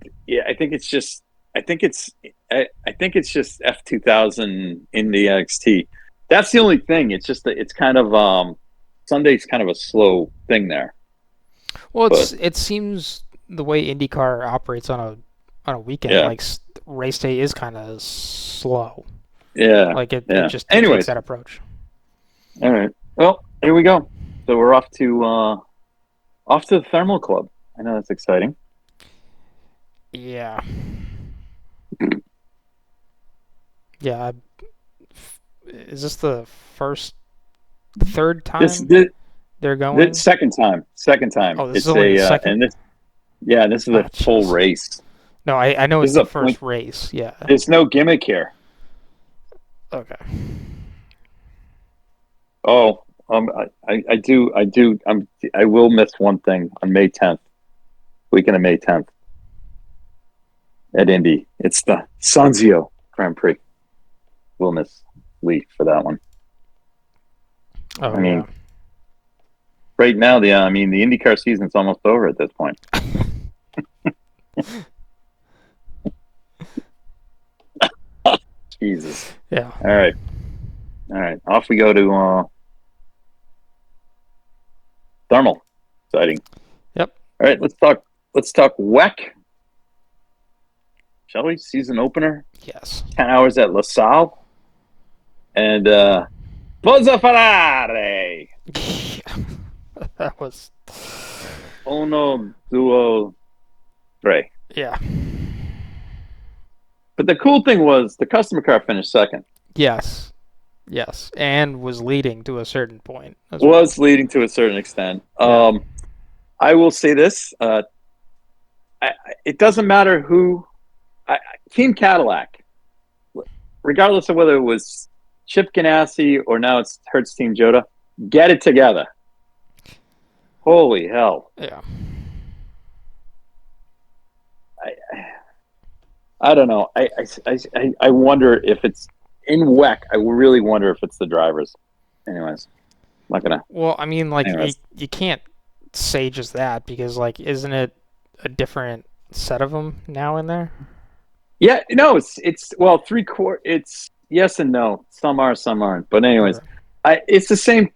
Speaker 3: think it's just F2000 in the NXT. That's the only thing. It's just that it's kind of Sunday's kind of a slow thing there.
Speaker 1: Well, it seems the way IndyCar operates on a weekend, like race day is kind of slow.
Speaker 3: Yeah.
Speaker 1: Like it just takes that approach.
Speaker 3: All right. Well, here we go. So we're off to the Thermal Club. I know that's exciting.
Speaker 1: Yeah. Yeah. Is this the third time they're going?
Speaker 3: Second time.
Speaker 1: Oh, this is only the second?
Speaker 3: And this is a full race.
Speaker 1: No, I know it's the first race. Yeah.
Speaker 3: There's no gimmick here.
Speaker 1: Okay.
Speaker 3: Oh, I will miss one thing on May 10th. Weekend of May 10th. At Indy. It's the Sanzio Grand Prix. We'll miss Lee for that one.
Speaker 1: Oh, I mean,
Speaker 3: right now, the IndyCar season's almost over at this point. Jesus.
Speaker 1: Yeah.
Speaker 3: All right. Off we go to Thermal. Exciting.
Speaker 1: Yep.
Speaker 3: All right. Let's talk WEC. Shall we? Season opener.
Speaker 1: Yes.
Speaker 3: 10 hours at La Salle. And Pozza Ferrari.
Speaker 1: That was
Speaker 3: Uno, duo, tre.
Speaker 1: Yeah.
Speaker 3: But the cool thing was the customer car finished second.
Speaker 1: Yes, and was leading to a certain point.
Speaker 3: Leading to a certain extent. Yeah. I will say this: it doesn't matter who. Team Cadillac, regardless of whether it was Chip Ganassi or now it's Hertz Team Jota, get it together. Holy hell!
Speaker 1: Yeah.
Speaker 3: I don't know. I wonder if it's in WEC. I really wonder if it's the drivers. Anyways, I'm not gonna.
Speaker 1: Well, I mean, like
Speaker 3: Anyways,
Speaker 1: you can't say just that because like isn't it a different set of them now in there?
Speaker 3: yeah, no, it's well, three-quarter. It's yes and no. Some are, some aren't. But anyways,
Speaker 1: Okay.
Speaker 3: it's the same.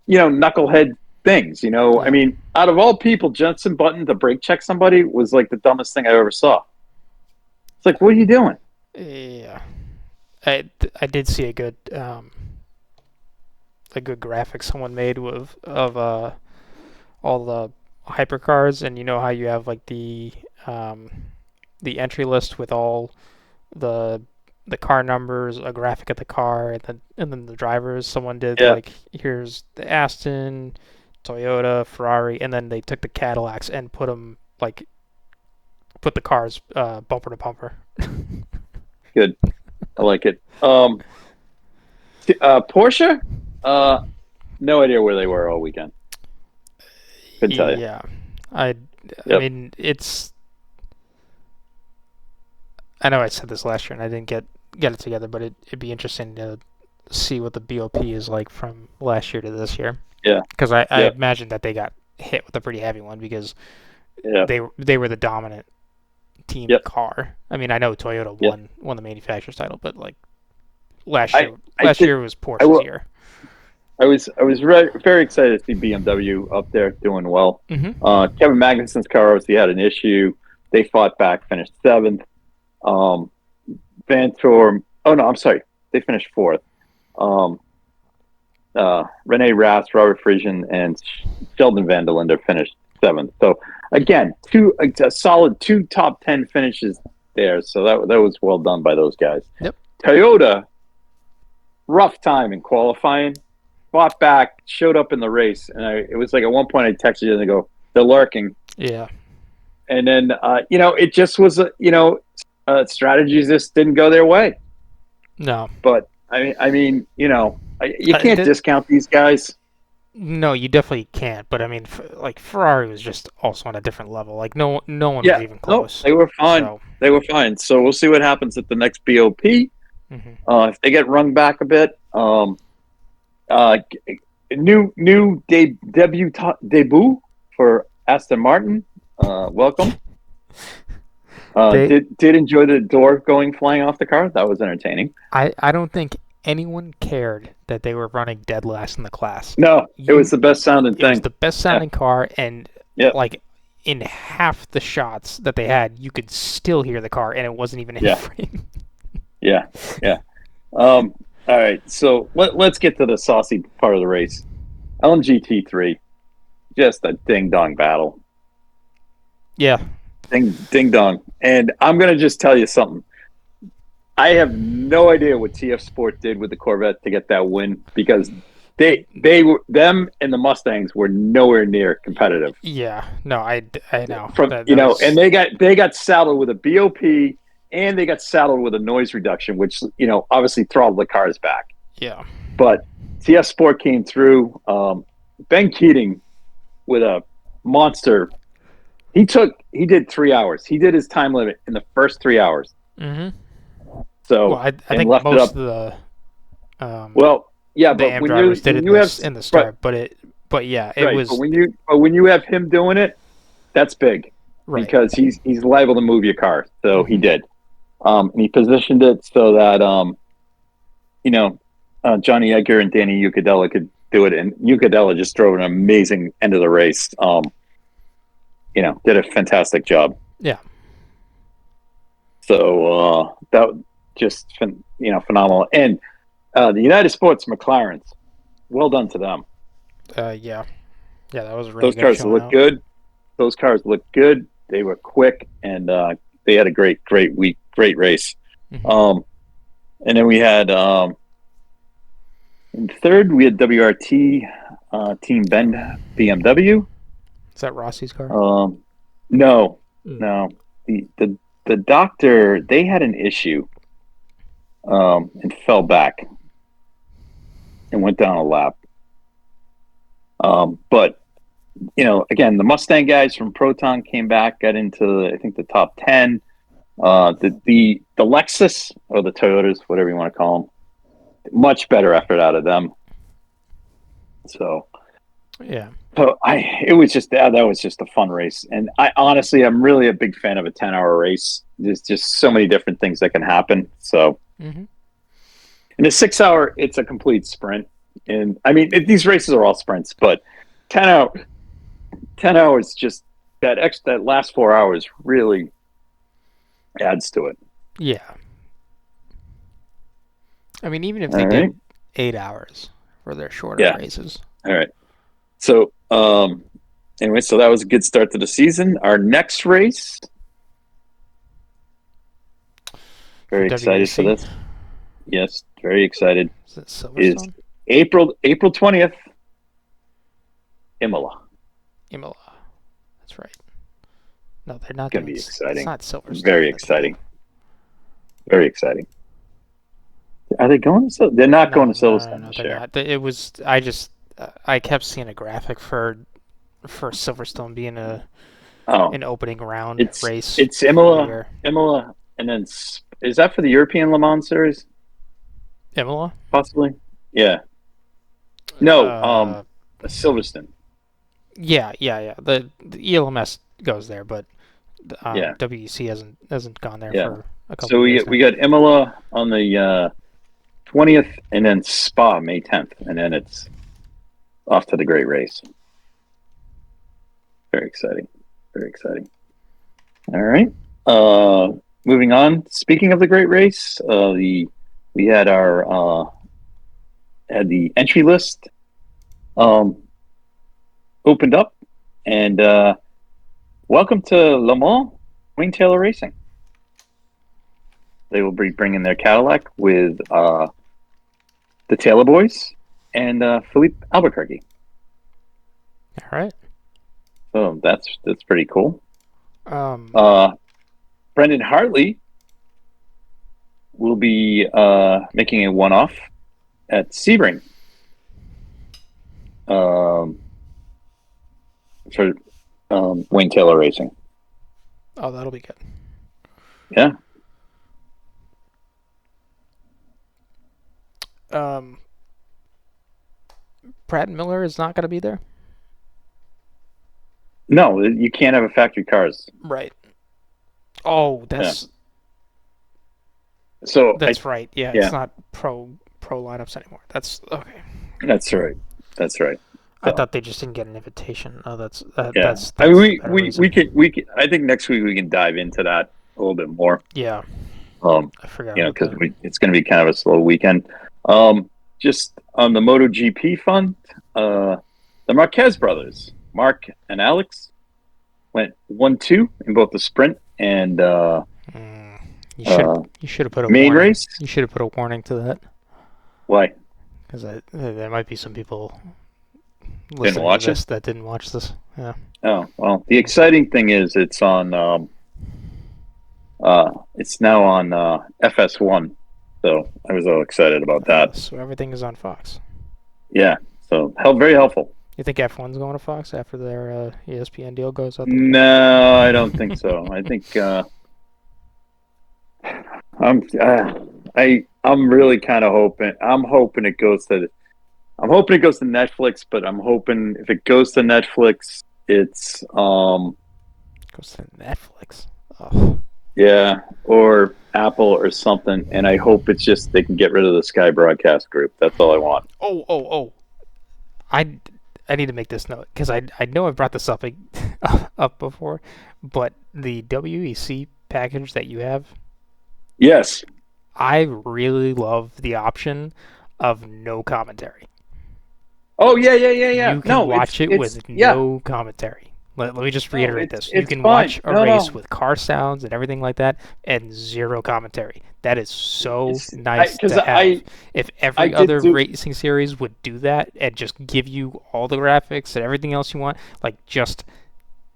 Speaker 3: Knucklehead things. I
Speaker 1: Yeah.
Speaker 3: mean, out of all people, Jensen Button to brake check somebody was like the dumbest thing I ever saw. It's like, what are you doing?
Speaker 1: Yeah. I did see a good graphic someone made with of all the hypercars, and you know how you have like the entry list with all the the car numbers, a graphic of the car, and then the drivers. Someone did
Speaker 3: Yeah,
Speaker 1: like here's the Aston, Toyota, Ferrari, and then they took the Cadillacs and put the cars bumper to bumper.
Speaker 3: good. I like it. Porsche. Uh, no idea where they were all weekend. Couldn't tell you.
Speaker 1: Yeah, I I
Speaker 3: Yep.
Speaker 1: mean I know I said this last year and I didn't get it together, but it'd be interesting to see what the BOP is like from last year to this year.
Speaker 3: Yeah.
Speaker 1: Because I
Speaker 3: Yep.
Speaker 1: imagine that they got hit with a pretty heavy one because
Speaker 3: Yep.
Speaker 1: they were the dominant team
Speaker 3: Yep.
Speaker 1: car. I mean, I know Toyota
Speaker 3: Yep.
Speaker 1: won the manufacturer's title, but like last
Speaker 3: I
Speaker 1: year
Speaker 3: I
Speaker 1: last
Speaker 3: did.
Speaker 1: year was
Speaker 3: I
Speaker 1: Porsche's
Speaker 3: will.
Speaker 1: year.
Speaker 3: I was very excited to see BMW up there doing well.
Speaker 1: Mm-hmm.
Speaker 3: Kevin Magnussen's car obviously had an issue. They fought back, finished seventh. Um, Vantor. Oh no, I'm sorry. They finished fourth. Um, Rene Rast, Robert Friesian, and Sheldon Van der Linde finished seventh. So again, a solid two top 10 finishes there. So that was well done by those guys.
Speaker 1: Yep.
Speaker 3: Toyota, rough time in qualifying, fought back, showed up in the race, and it was like at one point I texted you and I go, they're lurking,
Speaker 1: Yeah.
Speaker 3: and then it just was strategies just didn't go their way.
Speaker 1: No.
Speaker 3: But I mean, you
Speaker 1: Uh,
Speaker 3: can't
Speaker 1: th-
Speaker 3: discount these guys.
Speaker 1: no, you definitely can't. But I mean, like Ferrari was just also on a different level. Like no one was
Speaker 3: Yeah,
Speaker 1: even
Speaker 3: no,
Speaker 1: close.
Speaker 3: they were fine.
Speaker 1: So.
Speaker 3: They were fine. So we'll see what happens at the next BOP.
Speaker 1: Mm-hmm.
Speaker 3: If they get rung back a bit, uh, debut for Aston Martin. Welcome.
Speaker 1: They
Speaker 3: Did enjoy the door going flying off the car. That was entertaining.
Speaker 1: I don't think anyone cared that they were running dead last in the class.
Speaker 3: No, it was the best sounding
Speaker 1: It was
Speaker 3: thing.
Speaker 1: the best
Speaker 3: Yeah,
Speaker 1: sounding car, and
Speaker 3: yeah,
Speaker 1: like in half the shots that they had, you could still hear the car, and it wasn't even in
Speaker 3: yeah,
Speaker 1: frame.
Speaker 3: yeah, yeah. All right, so let's get to the saucy part of the race. LMGT3, just a ding dong battle.
Speaker 1: Yeah,
Speaker 3: Ding dong. And I'm gonna just tell you something. I have no idea what TF Sport did with the Corvette to get that win because they were them and the Mustangs were nowhere near competitive.
Speaker 1: yeah. No, I know
Speaker 3: From
Speaker 1: that
Speaker 3: and
Speaker 1: was
Speaker 3: they got saddled with a BOP and they got saddled with a noise reduction, which obviously throttled the cars back.
Speaker 1: yeah,
Speaker 3: But TF Sport came through. Ben Keating with a monster. He did 3 hours. He did his time limit in the first 3 hours.
Speaker 1: hmm. Well,
Speaker 3: So
Speaker 1: I
Speaker 3: and
Speaker 1: think
Speaker 3: left it
Speaker 1: most
Speaker 3: up.
Speaker 1: of um
Speaker 3: Well, yeah,
Speaker 1: the
Speaker 3: but
Speaker 1: AM
Speaker 3: when you
Speaker 1: drivers did
Speaker 3: when
Speaker 1: it
Speaker 3: you have
Speaker 1: in the
Speaker 3: right,
Speaker 1: start, but yeah, it
Speaker 3: right, but
Speaker 1: was
Speaker 3: when you have him doing it, that's big
Speaker 1: right.
Speaker 3: because he's liable to move your car. So he
Speaker 1: Hmm.
Speaker 3: did. And he positioned it so that you know, Johnny Edgar and Danny Ucadella could do it, and Ucadella just drove an amazing end of the race. Did a fantastic job.
Speaker 1: Yeah,
Speaker 3: So that just phenomenal. And the United Sports McLarens, well done to them.
Speaker 1: yeah, yeah. That was a really
Speaker 3: Those
Speaker 1: good
Speaker 3: cars
Speaker 1: showing
Speaker 3: look
Speaker 1: out.
Speaker 3: good. Those cars look good. They were quick, and they had a great week, great race.
Speaker 1: Hmm.
Speaker 3: Um, and then we had in third we had WRT Team Bend BMW.
Speaker 1: Is that Rossi's car?
Speaker 3: Um, no,
Speaker 1: Mm.
Speaker 3: no, the doctor, they had an issue and fell back and went down a lap. But again, the Mustang guys from Proton came back, got into I think the top 10. The Lexus or the Toyotas, whatever you want to call them, much better effort out of them. So
Speaker 1: yeah.
Speaker 3: So it was just that was just a fun race, and I'm really a big fan of a 10-hour race. There's just so many different things that can happen. So, in a 6-hour, it's a complete sprint, and I mean these races are all sprints, but 10 hours just that last 4 hours really adds to it.
Speaker 1: Yeah. I mean, even if they did 8 hours for their shorter races.
Speaker 3: All right. So, anyway, so that was a good start to the season. Our next race, very excited for this. Yes, very excited. Is April 20th,
Speaker 1: Imola. That's right. No, they're not.
Speaker 3: Going to be exciting.
Speaker 1: It's not Silverstone.
Speaker 3: Very exciting. Very exciting. Are they going to? They're not going to Silverstone this year.
Speaker 1: Not. It was. I kept seeing a graphic for Silverstone being an opening round race.
Speaker 3: It's Imola, and then is that for the European Le Mans series?
Speaker 1: Imola,
Speaker 3: possibly. Yeah. No, Silverstone.
Speaker 1: Yeah. The ELMS goes there, but WEC hasn't gone there for a couple.
Speaker 3: So we got Imola on the 20th, and then Spa May 10th, and then it's off to the great race. Very exciting. Very exciting. All right. Moving on. Speaking of the great race, we had our had the entry list opened up, and welcome to Le Mans Wayne Taylor Racing. They will be bringing their Cadillac with the Taylor boys and Philippe Albuquerque.
Speaker 1: All right.
Speaker 3: So that's pretty cool. Brendan Hartley will be making a one-off at Sebring for Wayne Taylor Racing.
Speaker 1: Oh, that'll be good.
Speaker 3: Yeah.
Speaker 1: Pratt and Miller is not going to be there?
Speaker 3: No, you can't have a factory cars.
Speaker 1: Right. Oh, that's...
Speaker 3: Yeah. So
Speaker 1: that's right. Yeah, it's not pro lineups anymore. That's okay.
Speaker 3: That's right. That's right.
Speaker 1: I thought they just didn't get an invitation. Oh, that's
Speaker 3: I mean, we could. I think next week we can dive into that a little bit more.
Speaker 1: Yeah.
Speaker 3: I
Speaker 1: forgot.
Speaker 3: Because it's going to be kind of a slow weekend. Just on the MotoGP front, the Marquez brothers, Mark and Alex, went 1-2 in both the sprint and
Speaker 1: you should have put a
Speaker 3: main
Speaker 1: warning.
Speaker 3: Race.
Speaker 1: You should have put a warning to that.
Speaker 3: Why?
Speaker 1: Because there might be some people
Speaker 3: didn't watch
Speaker 1: this that didn't watch this. Yeah.
Speaker 3: Oh well, the exciting thing is it's on. It's now on FS1, so I was all excited about that.
Speaker 1: So everything is on Fox.
Speaker 3: Yeah, so very helpful.
Speaker 1: You think F1's going to Fox after their ESPN deal goes up?
Speaker 3: No, I don't think so. I think I'm really kind of hoping. I'm hoping it goes to Netflix, but I'm hoping if it goes to Netflix, it's
Speaker 1: goes to Netflix. Oh.
Speaker 3: Yeah, or Apple or something, and I hope it's just they can get rid of the Sky Broadcast Group. That's all I want.
Speaker 1: Oh! I need to make this note because I know I've brought this up before, but the WEC package that you have.
Speaker 3: Yes.
Speaker 1: I really love the option of no commentary.
Speaker 3: Oh yeah.
Speaker 1: You can watch it with no commentary. Let me just reiterate this. You can watch a race with car sounds and everything like that and zero commentary. That is so nice to have. If every other racing series would do that and just give you all the graphics and everything else you want, like just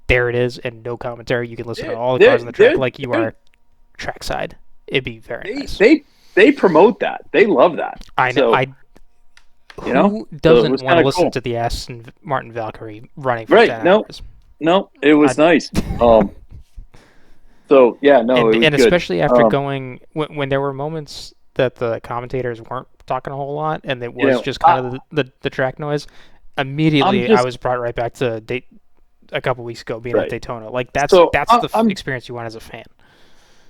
Speaker 1: there it is and no commentary. You can listen to all the cars on the track like you are trackside. It'd be very nice.
Speaker 3: They promote that. They love that.
Speaker 1: I know. Who
Speaker 3: So it
Speaker 1: doesn't
Speaker 3: was
Speaker 1: want
Speaker 3: kind
Speaker 1: to
Speaker 3: of
Speaker 1: listen
Speaker 3: cool.
Speaker 1: to the Aston Martin Valkyrie running for
Speaker 3: Right.
Speaker 1: 10
Speaker 3: No,
Speaker 1: hours?
Speaker 3: no, it
Speaker 1: I
Speaker 3: was nice. So yeah, no, it was
Speaker 1: and
Speaker 3: good.
Speaker 1: especially after going when there were moments that the commentators weren't talking a whole lot and it
Speaker 3: You
Speaker 1: was
Speaker 3: know,
Speaker 1: just kind of the track noise.
Speaker 3: I'm
Speaker 1: Immediately, I
Speaker 3: just
Speaker 1: was brought right back to a couple weeks ago being at
Speaker 3: right.
Speaker 1: Daytona. Like that's
Speaker 3: So
Speaker 1: that's the
Speaker 3: I'm
Speaker 1: experience you want as a fan.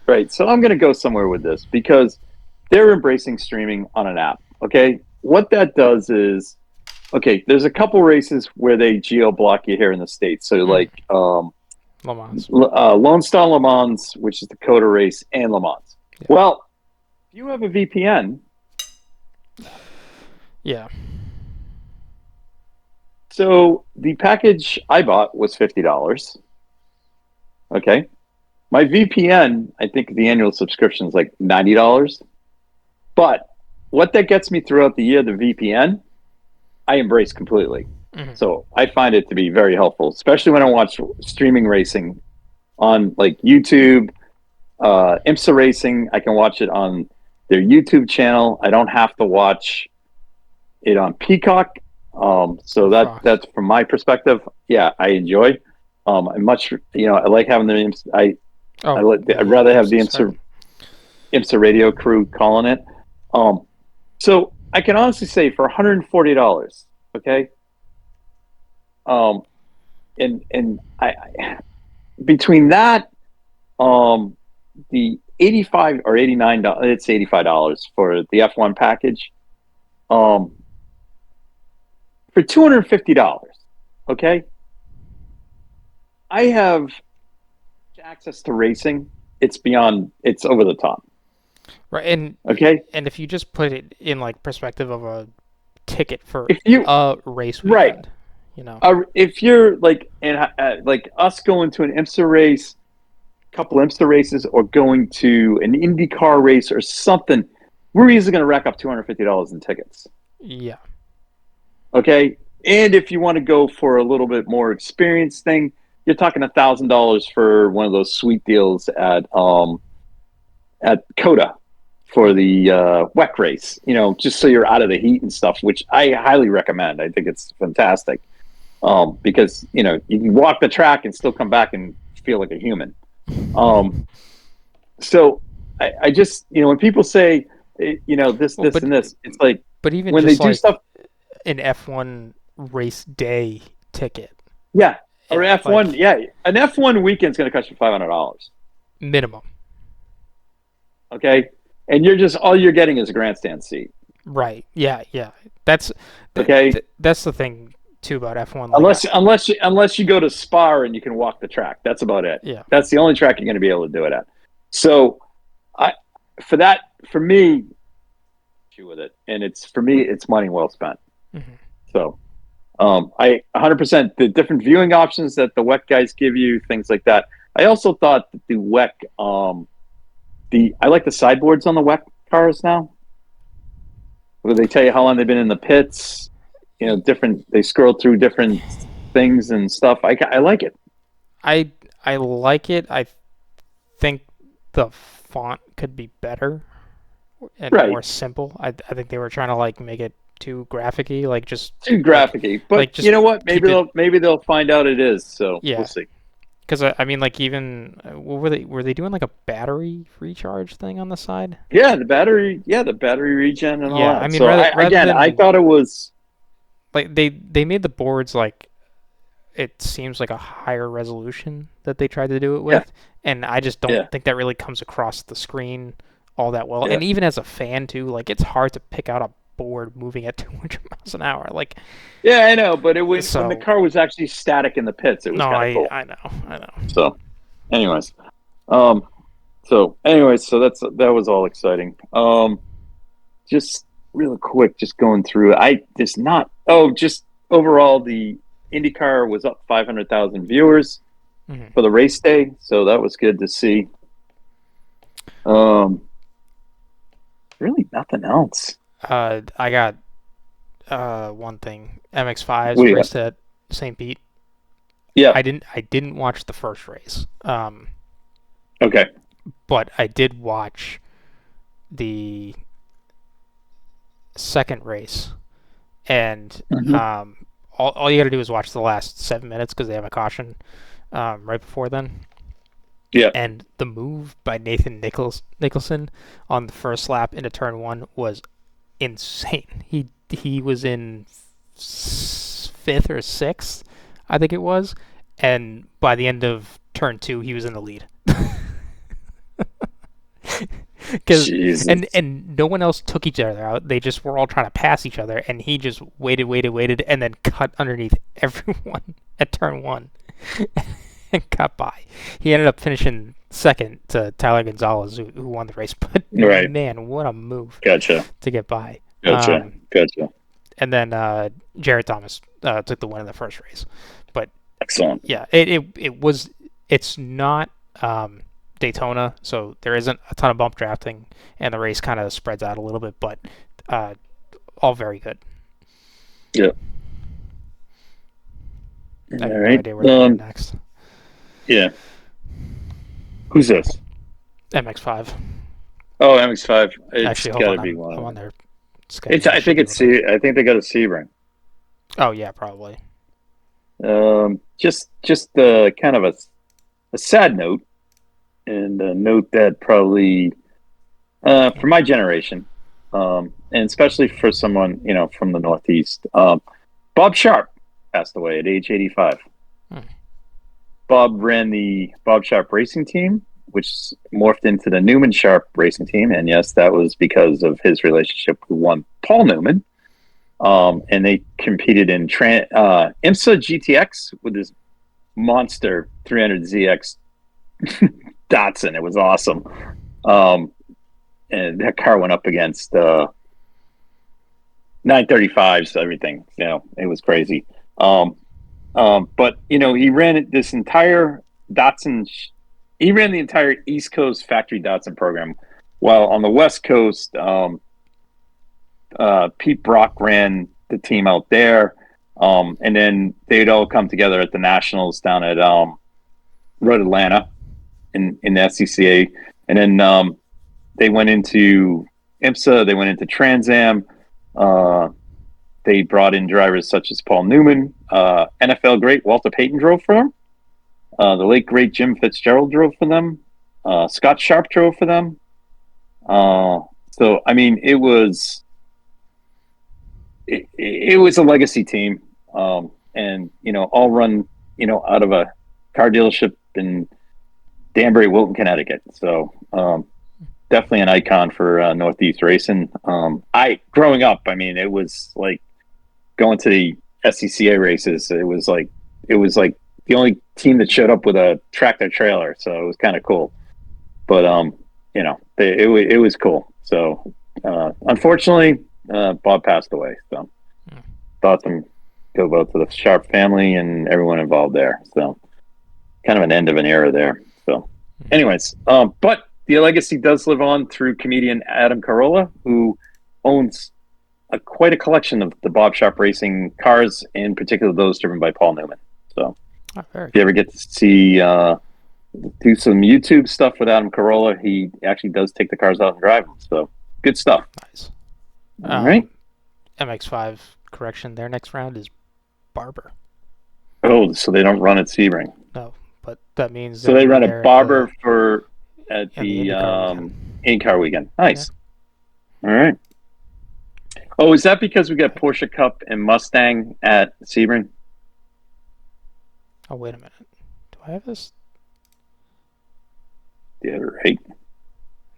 Speaker 3: right. So I'm going to go somewhere with this because they're embracing streaming on an app. Okay, what that does is okay. There's a couple races where they geo block you here in the states. So like
Speaker 1: Le Mans.
Speaker 3: Lone Star Le Mans, which is the COTA race, and Le Mans.
Speaker 1: Yeah.
Speaker 3: Well, if you have a VPN,
Speaker 1: Yeah.
Speaker 3: so the package I bought was $50. Okay. My VPN, I think the annual subscription is like $90. But what that gets me throughout the year, the VPN, I embrace completely. So I find it to be very helpful, especially when I watch streaming racing on like YouTube, IMSA racing. I can watch it on their YouTube channel. I don't have to watch it on Peacock. So
Speaker 1: Or Fox.
Speaker 3: that's from my perspective. Yeah, I enjoy. I much I like having the
Speaker 1: Oh,
Speaker 3: I'd
Speaker 1: yeah.
Speaker 3: rather have the
Speaker 1: IMSA's hard.
Speaker 3: IMSA radio crew calling it. So I can honestly say for $140, okay. Um, and I between that, the 85 or $89, it's $85 for the F1 package. Um, for $250, okay, I have access to racing. It's over the top.
Speaker 1: Right, and
Speaker 3: Okay,
Speaker 1: if you just put it in like perspective of a ticket for
Speaker 3: if you
Speaker 1: a race
Speaker 3: right,
Speaker 1: weekend, you know.
Speaker 3: if you're like like us going to an IMSA race, couple IMSA races, or going to an IndyCar race or something, we're easily going to rack up $250 in tickets.
Speaker 1: Yeah.
Speaker 3: Okay, and if you want to go for a little bit more experience thing, you're talking $1,000 for one of those sweet deals at COTA for the WEC race. Just so you're out of the heat and stuff, which I highly recommend. I think it's fantastic because you can walk the track and still come back and feel like a human. So I just when people say this
Speaker 1: Well,
Speaker 3: this and this, it's like
Speaker 1: but even
Speaker 3: when they
Speaker 1: just
Speaker 3: do
Speaker 1: like
Speaker 3: stuff.
Speaker 1: an F1 race day ticket,
Speaker 3: Yeah, or
Speaker 1: like
Speaker 3: F1. Yeah, an F1 weekend's going to cost you $500.
Speaker 1: minimum.
Speaker 3: Okay, and all you're getting is a grandstand seat.
Speaker 1: Right. Yeah. Yeah. That's
Speaker 3: Okay,
Speaker 1: that's the thing too about F1. Like,
Speaker 3: unless you go to Spa and you can walk the track. That's about it.
Speaker 1: yeah.
Speaker 3: That's the only track you're going to be able to do it at. So, I for that for me, with it, and for me, it's money well spent.
Speaker 1: Mm-hmm.
Speaker 3: So, I 100% the different viewing options that the WEC guys give you, things like that. I also thought that the WEC, I like the sideboards on the WEC cars now, where they tell you how long they've been in the pits. Different. They scroll through different things and stuff. I like it.
Speaker 1: I like it. I think the font could be better and
Speaker 3: Right.
Speaker 1: more simple. I think they were trying to like make it too graphic-y, like just
Speaker 3: Too graphic-y, but
Speaker 1: just
Speaker 3: you know what?
Speaker 1: keep it.
Speaker 3: Maybe they'll find out it is. So we'll
Speaker 1: Yeah,
Speaker 3: see.
Speaker 1: because I mean, like even what were they doing like a battery recharge thing on the side?
Speaker 3: Yeah, the battery. Yeah, the battery regen and all
Speaker 1: Yeah, I
Speaker 3: that.
Speaker 1: mean
Speaker 3: So
Speaker 1: rather
Speaker 3: I
Speaker 1: than
Speaker 3: thought it was.
Speaker 1: like they made the boards like it seems like a higher resolution that they tried to do it
Speaker 3: Yeah,
Speaker 1: with, and I just don't
Speaker 3: yeah,
Speaker 1: think that really comes across the screen all that well.
Speaker 3: yeah.
Speaker 1: And even as a fan too, like it's hard to pick out a board moving at 200 miles an hour. Like
Speaker 3: Yeah, I know, but when the
Speaker 1: so.
Speaker 3: car was actually static in the pits, it was
Speaker 1: No,
Speaker 3: kind of cool.
Speaker 1: I know, I know.
Speaker 3: So, anyways, um, so that was all exciting. Just real quick, just going through. I just not. Oh, just overall, the IndyCar was up 500,000 viewers
Speaker 1: Mm-hmm.
Speaker 3: for the race day, so that was good to see. Um, really nothing else.
Speaker 1: I got one thing. MX5's
Speaker 3: We
Speaker 1: raced at St. Pete.
Speaker 3: Yeah.
Speaker 1: I didn't watch the first race.
Speaker 3: Okay.
Speaker 1: But I did watch the second race, and
Speaker 3: Mhm.
Speaker 1: all you got to do is watch the last 7 minutes because they have a caution right before then.
Speaker 3: Yeah.
Speaker 1: And the move by Nathan Nicholson on the first lap into turn one was insane. He was in fifth or sixth, I think it was, and by the end of turn two, he was in the lead. Because
Speaker 3: Jesus.
Speaker 1: and no one else took each other out. They just were all trying to pass each other, and he just waited, and then cut underneath everyone at turn one and got by. He ended up finishing second to Tyler Gonzalez, who won the race. But
Speaker 3: Right.
Speaker 1: man, what a move
Speaker 3: Gotcha.
Speaker 1: to get by.
Speaker 3: Gotcha. Gotcha.
Speaker 1: And then Jared Thomas took the win in the first race. But
Speaker 3: Excellent.
Speaker 1: yeah, it's not Daytona, so there isn't a ton of bump drafting, and the race kind of spreads out a little bit, but all very good.
Speaker 3: Yeah.
Speaker 1: I
Speaker 3: All
Speaker 1: have no
Speaker 3: right.
Speaker 1: idea where they're going next.
Speaker 3: Yeah. Who's this?
Speaker 1: MX5.
Speaker 3: Oh, MX5. It's
Speaker 1: Actually, hold
Speaker 3: got to
Speaker 1: on,
Speaker 3: be
Speaker 1: I'm
Speaker 3: one
Speaker 1: on
Speaker 3: of them.
Speaker 1: their schedule.
Speaker 3: I think it's C. I think they got a Sebring.
Speaker 1: Oh yeah, probably.
Speaker 3: Just kind of a sad note, and a note that probably for my generation, and especially for someone from the Northeast, Bob Sharp passed away at age 85.
Speaker 1: Hmm.
Speaker 3: Bob ran the Bob Sharp Racing Team, which morphed into the Newman Sharp Racing Team, and yes, that was because of his relationship with one Paul Newman. And they competed in IMSA GTX with this monster 300ZX Datsun. It was awesome. And that car went up against 935s, everything. It was crazy. But he ran this entire Datsun. He ran the entire East Coast factory Datsun program, while on the West Coast, Pete Brock ran the team out there. And then they'd all come together at the Nationals down at Road Atlanta in the SCCA. And then they went into IMSA, they went into Trans Am. They brought in drivers such as Paul Newman, NFL great Walter Payton drove for them. The late great Jim Fitzgerald drove for them. Scott Sharp drove for them. So I mean, it was a legacy team, and all run out of a car dealership in Danbury, Wilton, Connecticut. So definitely an icon for Northeast racing. Growing up, I mean, it was like going to the SCCA races. It was like the only team that showed up with a tractor trailer, so it was kind of cool. But it was cool. So unfortunately, Bob passed away. So thoughts go out to the Sharp family and everyone involved there. So kind of an end of an era there. So anyways, but the legacy does live on through comedian Adam Carolla, who owns quite a collection of the Bob Sharp racing cars, in particular those driven by Paul Newman. So if you ever get to see do some YouTube stuff with Adam Carolla, he actually does take the cars out and drive them. So good stuff.
Speaker 1: Nice.
Speaker 3: All right.
Speaker 1: MX5 correction. Their next round is Barber.
Speaker 3: Oh, so they don't run at Sebring.
Speaker 1: No, but that means
Speaker 3: so they run a Barber at the IndyCar weekend. Nice. Yeah. All right. Oh, is that because we got Porsche Cup and Mustang at Sebring?
Speaker 1: Oh, wait a minute. Do I have this?
Speaker 3: Yeah, right.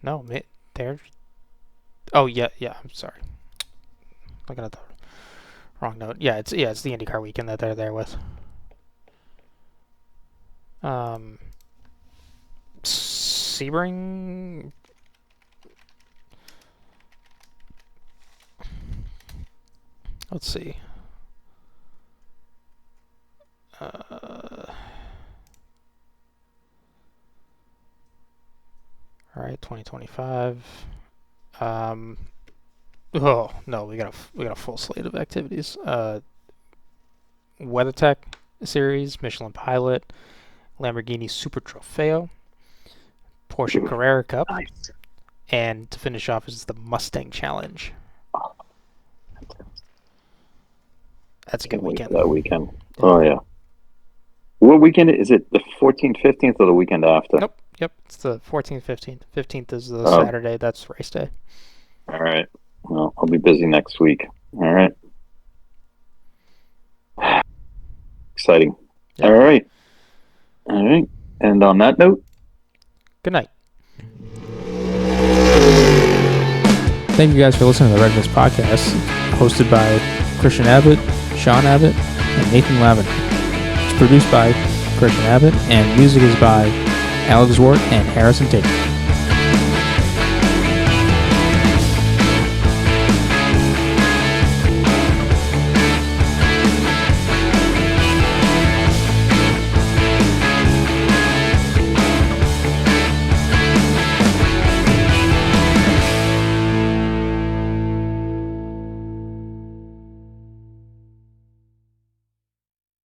Speaker 1: No, they're. Oh yeah. I'm sorry. Looking at the wrong note. Yeah, it's the IndyCar weekend that they're there with. Sebring. Let's see. All right, 2025. Oh no, we got a full slate of activities. WeatherTech series, Michelin Pilot, Lamborghini Super Trofeo, Porsche Carrera Cup,
Speaker 3: nice.
Speaker 1: And to finish off is the Mustang Challenge. That's a good weekend.
Speaker 3: That weekend. Yeah. Oh, yeah. What weekend is it? The 14th, 15th, or the weekend after?
Speaker 1: Nope. Yep. It's the 14th, 15th. 15th is the Saturday. That's race day.
Speaker 3: All right. Well, I'll be busy next week. All right. Exciting. Yep. All right. And on that note,
Speaker 1: good night. Thank you guys for listening to the Red Mist Podcast, hosted by Christian Abbott, Sean Abbott, and Nathan Lavin. It's produced by Christian Abbott, and music is by Alex Wart and Harrison Tate.